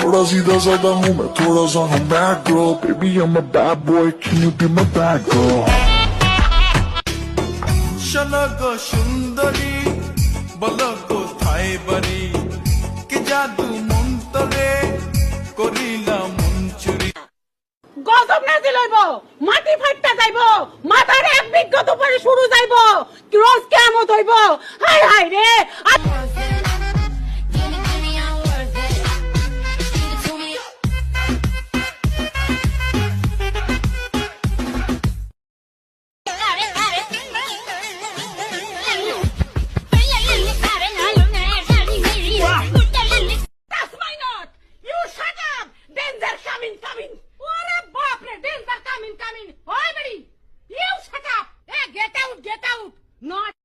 थोड़ा सीधा साधा मुंह में थोड़ा सा हम bad girl baby I'm a bad boy can you be my bad girl शनगो सुंदरी বলো কোথায় বাড়ি কি জাদু মন্তরে করিলা মঞ্চুরি গজব না দিলইব মাটি ফাটতা যাইব মাথার এক বিঘত উপরে শুরু যাইব রোজ কিয়ামত হইব হায় হায় রে Coming. What a bop, danger coming. Oi, buddy. You shut up. Hey, get out. Not